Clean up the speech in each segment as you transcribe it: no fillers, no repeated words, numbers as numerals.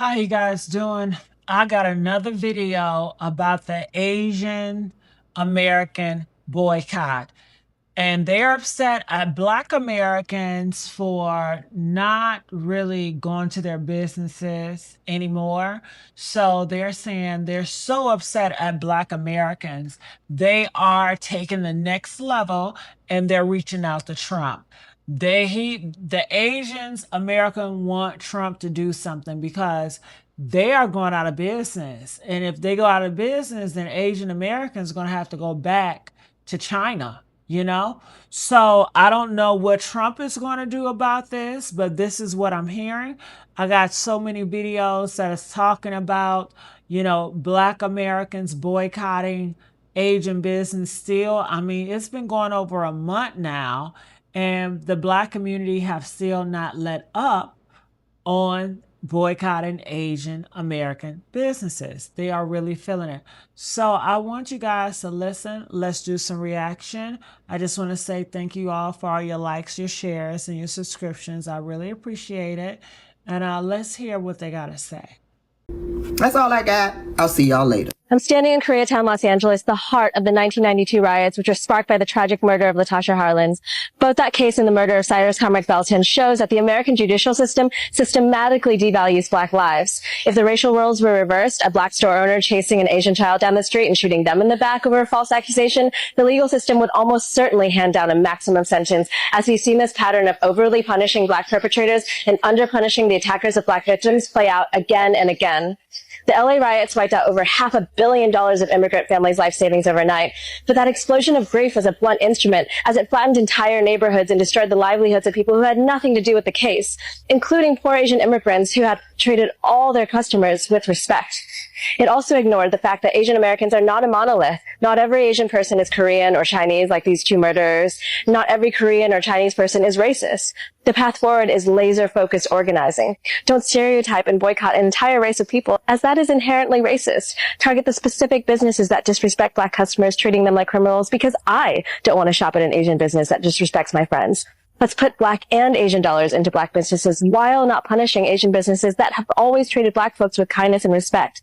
How you guys doing? I got another video about the Asian American boycott. And they're upset at Black Americans for not really going to their businesses anymore. So they're saying they're so upset at Black Americans. They are taking the next level and they're reaching out to Trump. The Asians American want Trump to do something because they are going out of business. And if they go out of business, then Asian Americans are going to have to go back to China, you know? So I don't know what Trump is going to do about this, but this is what I'm hearing. I got so many videos that is talking about, Black Americans boycotting Asian business still. I mean, it's been going over a month now, and the Black community have still not let up on boycotting Asian American businesses. They are really feeling it. So I want you guys to listen. Let's do some reaction. I just want to say thank you all for all your likes, your shares, and your subscriptions. I really appreciate it. And let's hear what they got to say. That's all I got. I'll see y'all later. I'm standing in Koreatown, Los Angeles, the heart of the 1992 riots, which were sparked by the tragic murder of Latasha Harlins. Both that case and the murder of Cyrus Carmichael Belton shows that the American judicial system systematically devalues Black lives. If the racial roles were reversed, a Black store owner chasing an Asian child down the street and shooting them in the back over a false accusation, the legal system would almost certainly hand down a maximum sentence, as we've seen this pattern of overly punishing Black perpetrators and under-punishing the attackers of Black victims play out again and again. The LA riots wiped out over $500 million of immigrant families' life savings overnight. But that explosion of grief was a blunt instrument, as it flattened entire neighborhoods and destroyed the livelihoods of people who had nothing to do with the case, including poor Asian immigrants who had treated all their customers with respect. It also ignored the fact that Asian Americans are not a monolith. Not every Asian person is Korean or Chinese like these two murderers. Not every Korean or Chinese person is racist. The path forward is laser-focused organizing. Don't stereotype and boycott an entire race of people, as that is inherently racist. Target the specific businesses that disrespect Black customers, treating them like criminals, because I don't want to shop at an Asian business that disrespects my friends. Let's put Black and Asian dollars into Black businesses while not punishing Asian businesses that have always treated Black folks with kindness and respect.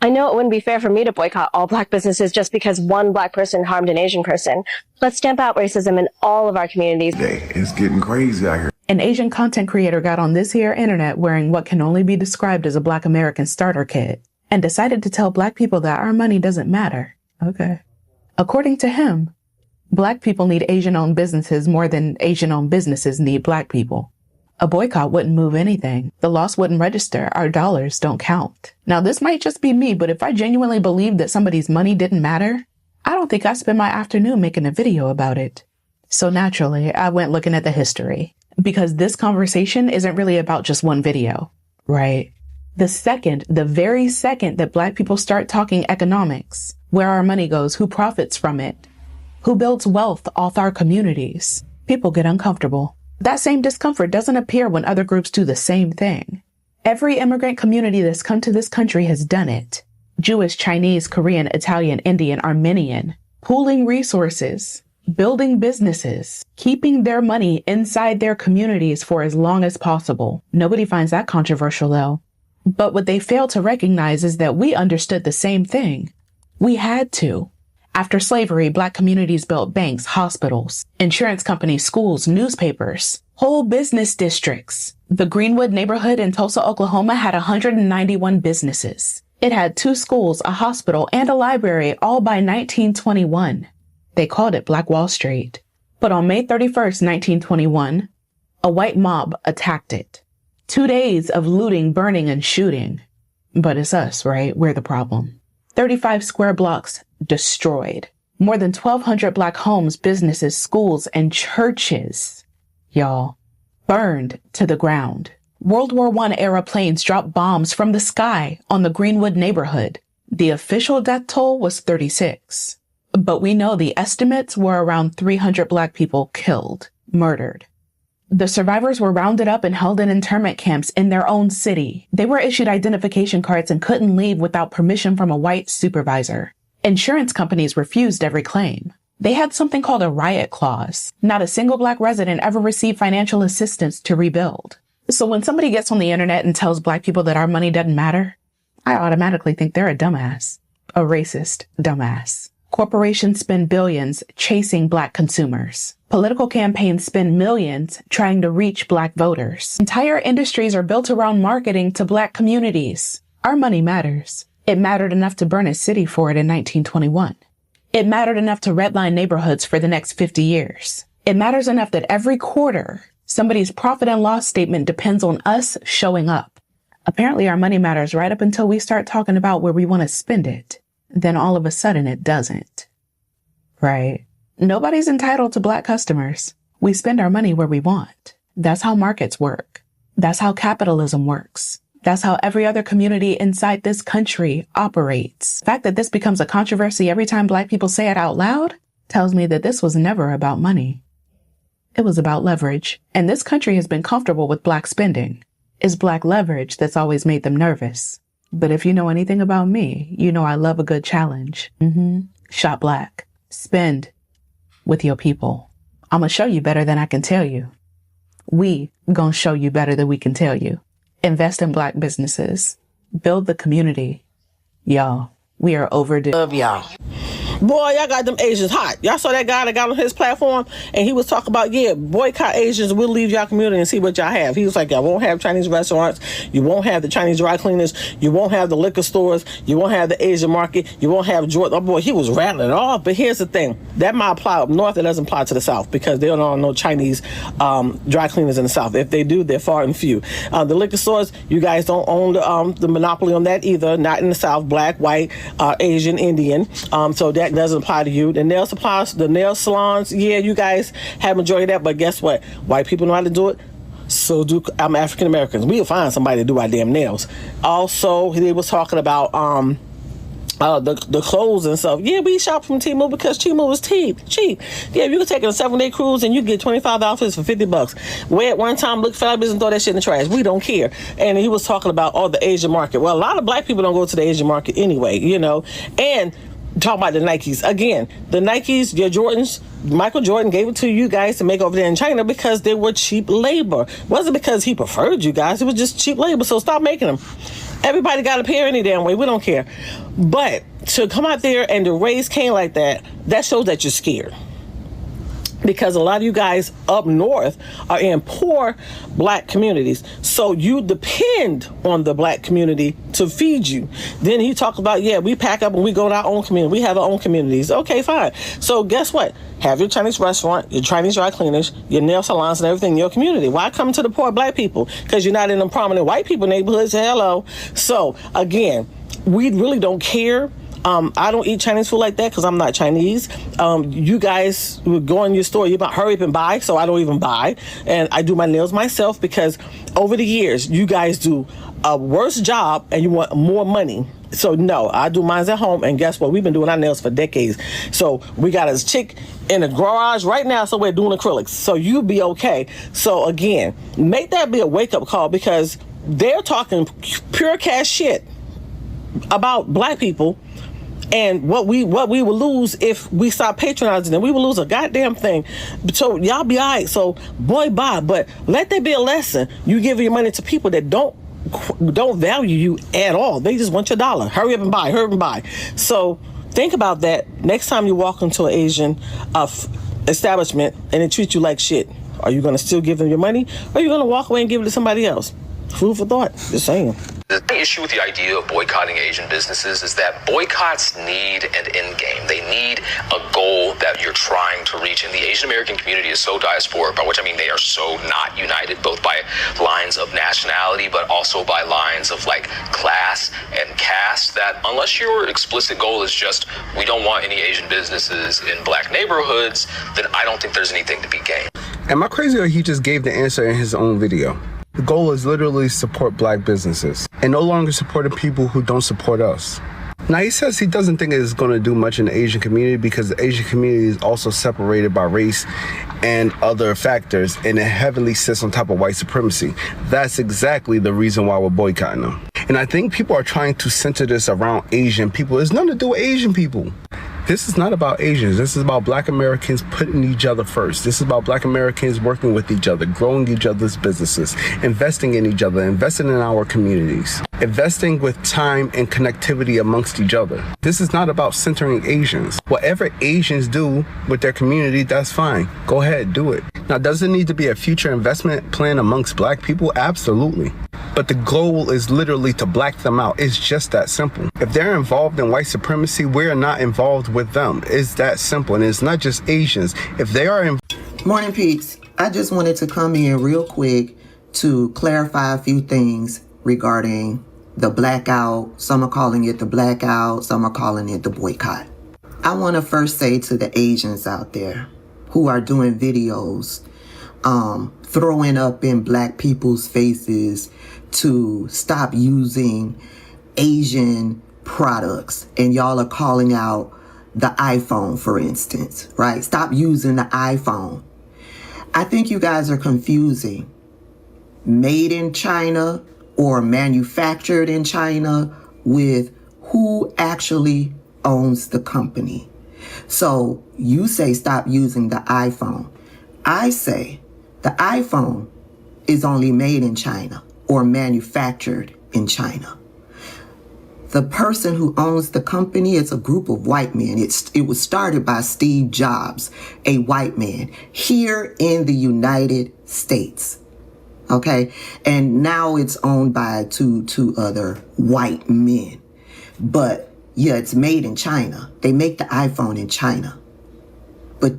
I know it wouldn't be fair for me to boycott all Black businesses just because one Black person harmed an Asian person. Let's stamp out racism in all of our communities. It's getting crazy out here. An Asian content creator got on this here internet wearing what can only be described as a Black American starter kit and decided to tell Black people that our money doesn't matter. Okay. According to him, Black people need Asian-owned businesses more than Asian-owned businesses need Black people. A boycott wouldn't move anything. The loss wouldn't register. Our dollars don't count. Now, this might just be me, but if I genuinely believed that somebody's money didn't matter, I don't think I'd spend my afternoon making a video about it. So naturally, I went looking at the history, because this conversation isn't really about just one video, right? The very second that Black people start talking economics, where our money goes, who profits from it, who builds wealth off our communities, people get uncomfortable. That same discomfort doesn't appear when other groups do the same thing. Every immigrant community that's come to this country has done it. Jewish, Chinese, Korean, Italian, Indian, Armenian, pooling resources, building businesses, keeping their money inside their communities for as long as possible. Nobody finds that controversial, though. But what they fail to recognize is that we understood the same thing. We had to. After slavery, Black communities built banks, hospitals, insurance companies, schools, newspapers, whole business districts. The Greenwood neighborhood in Tulsa, Oklahoma had 191 businesses. It had 2 schools, a hospital, and a library, all by 1921. They called it Black Wall Street. But on May 31st, 1921, a white mob attacked it. 2 days of looting, burning, and shooting. But it's us, right? We're the problem. 35 square blocks destroyed. More than 1,200 Black homes, businesses, schools, and churches, y'all, burned to the ground. World War I era planes dropped bombs from the sky on the Greenwood neighborhood. The official death toll was 36. But we know the estimates were around 300 Black people killed, murdered. The survivors were rounded up and held in internment camps in their own city. They were issued identification cards and couldn't leave without permission from a white supervisor. Insurance companies refused every claim. They had something called a riot clause. Not a single Black resident ever received financial assistance to rebuild. So when somebody gets on the internet and tells Black people that our money doesn't matter, I automatically think they're a dumbass, a racist dumbass. Corporations spend billions chasing Black consumers. Political campaigns spend millions trying to reach Black voters. Entire industries are built around marketing to Black communities. Our money matters. It mattered enough to burn a city for it in 1921. It mattered enough to redline neighborhoods for the next 50 years. It matters enough that every quarter, somebody's profit and loss statement depends on us showing up. Apparently our money matters right up until we start talking about where we want to spend it. Then all of a sudden it doesn't. Right? Nobody's entitled to Black customers. We spend our money where we want. That's how markets work. That's how capitalism works. That's how every other community inside this country operates. The fact that this becomes a controversy every time Black people say it out loud tells me that this was never about money. It was about leverage. And this country has been comfortable with Black spending. It's Black leverage that's always made them nervous. But if you know anything about me, you know I love a good challenge. Shop Black. Spend with your people. I'm gonna show you better than I can tell you. We gonna show you better than we can tell you. Invest in Black businesses. Build the community. Y'all, we are overdue. Love y'all. Boy, y'all got them Asians hot. Y'all saw that guy that got on his platform and he was talking about, yeah, boycott Asians, we'll leave y'all community and see what y'all have. He was like, y'all won't have Chinese restaurants, you won't have the Chinese dry cleaners, you won't have the liquor stores, you won't have the Asian market, you won't have Jordan. Oh boy, he was rattling it off. But here's the thing, that might apply up north, it doesn't apply to the south because they don't know no Chinese dry cleaners in the south. If they do, they're far and few. The liquor stores, you guys don't own the monopoly on that either, not in the south, Black, white, Asian, Indian. So that doesn't apply to you. The nail supplies, the nail salons, yeah, you guys have majority of that, but guess what? White people know how to do it. So do African Americans. We'll find somebody to do our damn nails. Also, he was talking about the clothes and stuff. Yeah, we shop from Temu because Temu is cheap. Yeah, you can take a 7-day cruise and you get 25 outfits for $50. Wear it one time, look fabulous, and throw that shit in the trash. We don't care. And he was talking about the Asian market. Well, a lot of Black people don't go to the Asian market anyway, you know. And talk about the Nikes. Again, the Nikes, your Jordans, Michael Jordan gave it to you guys to make over there in China because they were cheap labor. It wasn't because he preferred you guys. It was just cheap labor. So stop making them. Everybody got a pair any damn way. We don't care. But to come out there and to raise Cain like that, that shows that you're scared. Because a lot of you guys up north are in poor Black communities. So you depend on the Black community to feed you. Then he talked about, yeah, we pack up and we go to our own community. We have our own communities. Okay, fine. So guess what? Have your Chinese restaurant, your Chinese dry cleaners, your nail salons and everything in your community. Why come to the poor Black people? Because you're not in the prominent white people neighborhoods. Hello. So again, we really don't care. I don't eat Chinese food like that because I'm not Chinese. You guys would go in your store, you about hurry up and buy, so I don't even buy. And I do my nails myself because over the years, you guys do a worse job and you want more money. So no, I do mine at home, and guess what? We've been doing our nails for decades. So we got a chick in the garage right now somewhere doing acrylics. So you'll be okay. So again, make that be a wake-up call because they're talking pure cash shit about Black people. And what we will lose if we stop patronizing them, we will lose a goddamn thing. So y'all be all right. So boy, bye. But let there be a lesson. You give your money to people that don't value you at all. They just want your dollar. Hurry up and buy. Hurry up and buy. So think about that next time you walk into an Asian establishment and they treat you like shit. Are you going to still give them your money, or are you going to walk away and give it to somebody else? Food for thought. Just saying. The issue with the idea of boycotting Asian businesses is that boycotts need an end game. They need a goal that you're trying to reach. And the Asian American community is so diasporic, by which I mean they are so not united, both by lines of nationality, but also by lines of like class and caste, that unless your explicit goal is just, we don't want any Asian businesses in Black neighborhoods, then I don't think there's anything to be gained. Am I crazy, or he just gave the answer in his own video? The goal is literally support Black businesses and no longer supporting people who don't support us. Now, he says he doesn't think it's going to do much in the Asian community because the Asian community is also separated by race and other factors, and it heavily sits on top of white supremacy. That's exactly the reason why we're boycotting them. And I think people are trying to center this around Asian people. It's nothing to do with Asian people. This is not about Asians. This is about Black Americans putting each other first. This is about Black Americans working with each other, growing each other's businesses, investing in each other, investing in our communities, investing with time and connectivity amongst each other. This is not about centering Asians. Whatever Asians do with their community, that's fine. Go ahead, do it. Now, does it need to be a future investment plan amongst Black people? Absolutely. But the goal is literally to black them out. It's just that simple. If they're involved in white supremacy, we're not involved with them. It's that simple. And it's not just Asians. If they are in... Morning, peeps. I just wanted to come in real quick to clarify a few things regarding the blackout. Some are calling it the blackout. Some are calling it the boycott. I want to first say to the Asians out there who are doing videos, throwing up in Black people's faces to stop using Asian products, and y'all are calling out the iPhone, for instance, right? Stop using the iPhone. I think you guys are confusing made in China or manufactured in China with who actually owns the company. So you say stop using the iPhone. I say the iPhone is only made in China or manufactured in China. The person who owns the company, it's a group of white men. It was started by Steve Jobs, a white man, here in the United States. Okay? And now it's owned by two other white men. But yeah, it's made in China. They make the iPhone in China. But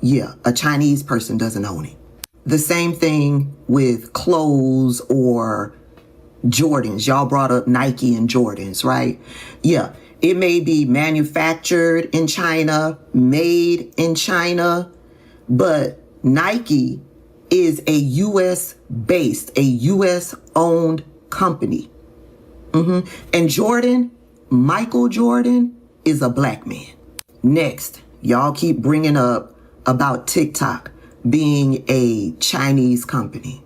yeah, a Chinese person doesn't own it. The same thing with clothes or Jordans. Y'all brought up Nike and Jordans, right? Yeah, it may be manufactured in China, made in China, but Nike is a U.S. based, a U.S. owned company. And Jordan, Michael Jordan, is a Black man. Next, y'all keep bringing up about TikTok being a Chinese company.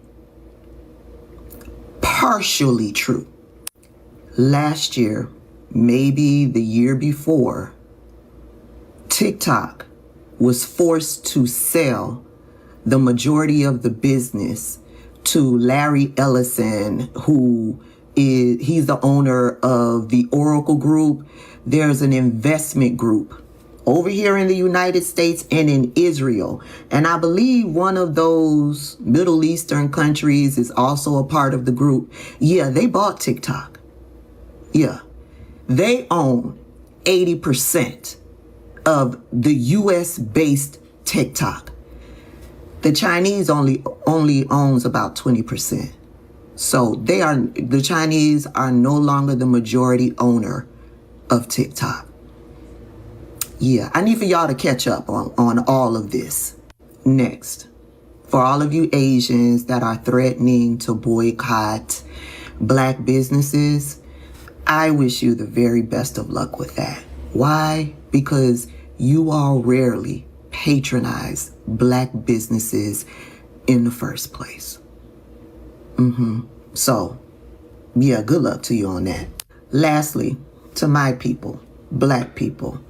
Partially true. Last year, maybe the year before, TikTok was forced to sell the majority of the business to Larry Ellison, he's the owner of the Oracle Group. There's an investment group over here in the United States and in Israel. And I believe one of those Middle Eastern countries is also a part of the group. Yeah, they bought TikTok. Yeah. They own 80% of the US based TikTok. The Chinese only owns about 20%. So the Chinese are no longer the majority owner of TikTok. Yeah, I need for y'all to catch up on all of this. Next, for all of you Asians that are threatening to boycott Black businesses, I wish you the very best of luck with that. Why? Because you all rarely patronize Black businesses in the first place. So, yeah, good luck to you on that. Lastly, to my people, Black people,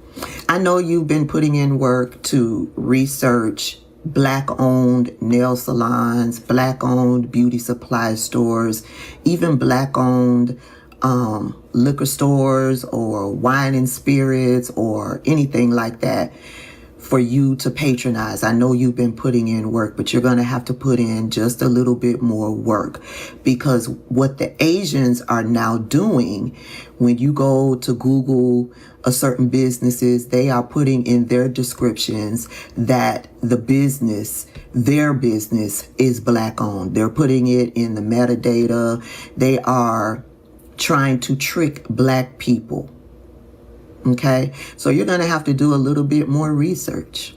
I know you've been putting in work to research Black-owned nail salons, Black-owned beauty supply stores, even Black-owned liquor stores or wine and spirits or anything like that for you to patronize. I know you've been putting in work, but you're going to have to put in just a little bit more work, because what the Asians are now doing, when you go to Google a certain businesses, they are putting in their descriptions that their business is Black owned. They're putting it in the metadata. They are trying to trick Black people. Okay, so you're going to have to do a little bit more research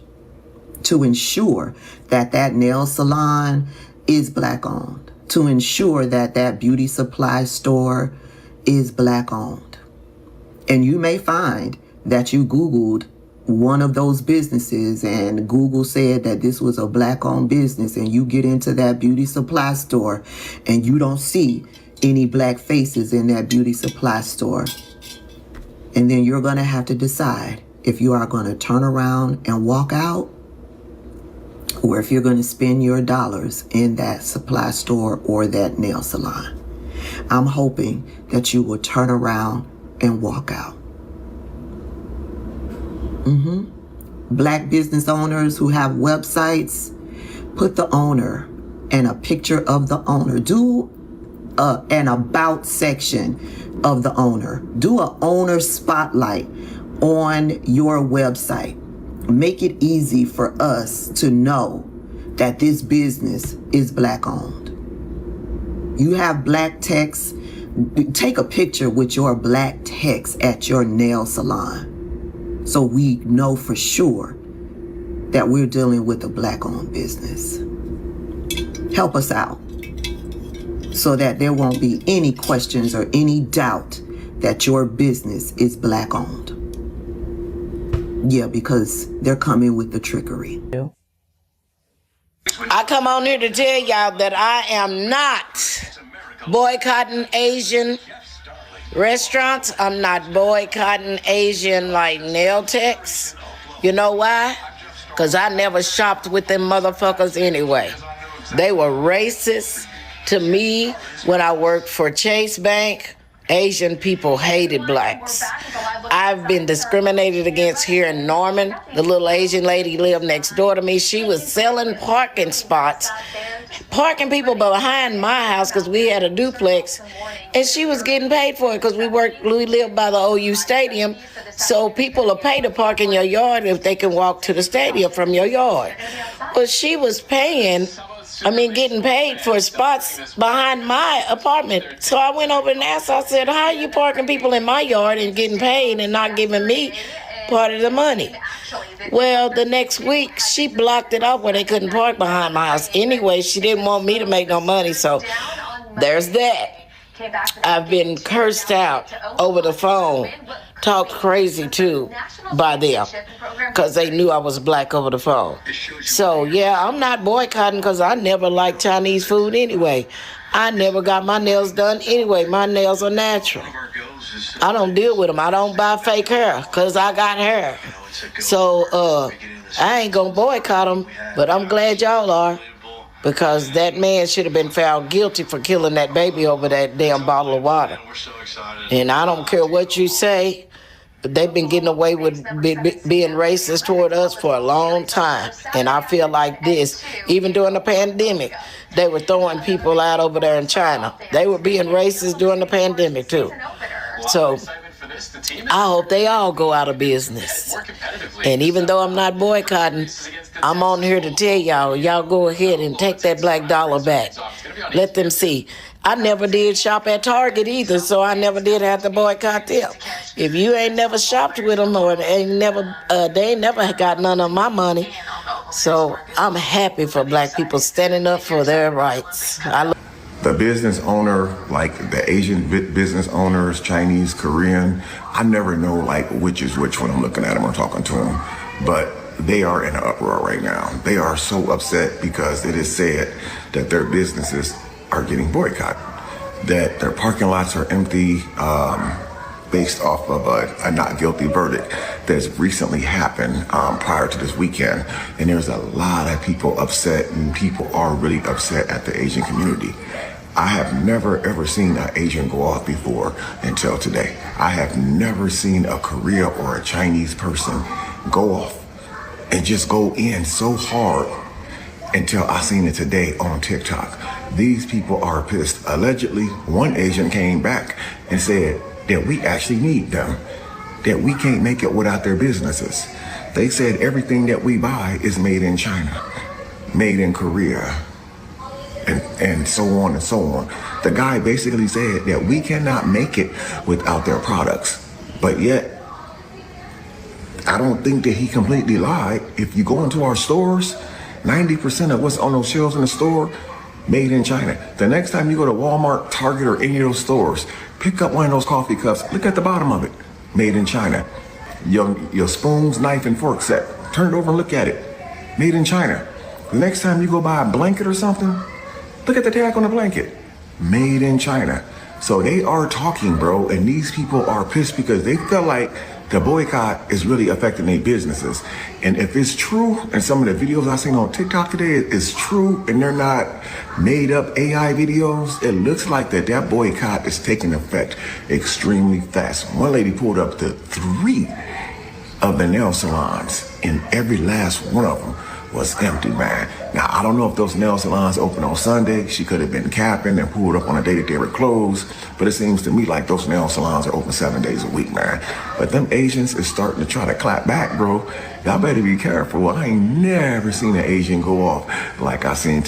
to ensure that that nail salon is Black owned, to ensure that that beauty supply store is Black owned. And you may find that you Googled one of those businesses and Google said that this was a Black owned business, and you get into that beauty supply store and you don't see any Black faces in that beauty supply store. And then you're going to have to decide, if you are going to turn around and walk out, or if you're going to spend your dollars in that supply store or that nail salon. I'm hoping that you will turn around and walk out. Black business owners who have websites, put the owner and a picture of the owner. Do an about section of the owner. Do an owner spotlight on your website. Make it easy for us to know that this business is black owned. You have black text. Take a picture with your black text at your nail salon so we know for sure that we're dealing with a black owned business. Help us out so that there won't be any questions or any doubt that your business is black owned. Yeah, because they're coming with the trickery. I come on here to tell y'all that I am not boycotting Asian restaurants. I'm not boycotting Asian like nail techs. You know why? Because I never shopped with them motherfuckers anyway. They were racist to me when I worked for Chase Bank. Asian people hated blacks. I've been discriminated against here in Norman. The little Asian lady lived next door to me. She was selling parking spots, parking people behind my house because we had a duplex, and she was getting paid for it because we lived by the OU Stadium, so people will pay to park in your yard if they can walk to the stadium from your yard. But she was getting paid for spots behind my apartment. So I went over and asked, I said, how are you parking people in my yard and getting paid and not giving me part of the money? Well, the next week, she blocked it off where they couldn't park behind my house. Anyway, she didn't want me to make no money, so there's that. I've been cursed out over the phone, talked crazy too by them because they knew I was black over the phone. So yeah, I'm not boycotting because I never liked Chinese food anyway. I never got my nails done anyway. My nails are natural. I don't deal with them. I don't buy fake hair because I got hair. So I ain't gonna boycott them, but I'm glad y'all are. Because that man should have been found guilty for killing that baby over that damn bottle of water. And I don't care what you say, but they've been getting away with being racist toward us for a long time. And I feel like this, even during the pandemic, they were throwing people out over there in China. They were being racist during the pandemic too. So I hope they all go out of business. And even though I'm not boycotting, I'm on here to tell y'all go ahead and take that black dollar back. Let them see. I never did shop at Target either, so I never did have to boycott them. If you ain't never shopped with them or they ain't never got none of my money. So I'm happy for black people standing up for their rights. The business owner, like the Asian business owners, Chinese, Korean, I never know like which is which when I'm looking at them or talking to them, but they are in an uproar right now. They are so upset because it is said that their businesses are getting boycotted, that their parking lots are empty, based off of a not guilty verdict that's recently happened prior to this weekend. And there's a lot of people upset, and people are really upset at the Asian community. I have never ever seen an Asian go off before until today. I have never seen a Korea or a Chinese person go off and just go in so hard until I seen it today on TikTok. These people are pissed. Allegedly, one Asian came back and said that we actually need them, that we can't make it without their businesses. They said everything that we buy is made in China, made in Korea, and so on and so on. The guy basically said that we cannot make it without their products. But yet, I don't think that he completely lied. If you go into our stores, 90% of what's on those shelves in the store, made in China. The next time you go to Walmart, Target, or any of those stores, pick up one of those coffee cups, look at the bottom of it, made in China. Your spoons, knife, and fork set, turn it over and look at it, made in China. The next time you go buy a blanket or something, look at the tag on the blanket, made in China. So they are talking, bro, and these people are pissed because they feel like the boycott is really affecting their businesses. And if it's true, and some of the videos I seen on TikTok today is true, and they're not made up AI videos, it looks like that boycott is taking effect extremely fast. One lady pulled up to 3 of the nail salons, and every last one of them was empty, man. Now, I don't know if those nail salons open on Sunday. She could have been capping and pulled up on a day that they were closed, but it seems to me like those nail salons are open 7 days a week, man. But them Asians is starting to try to clap back, bro. Y'all better be careful. I ain't never seen an Asian go off like I seen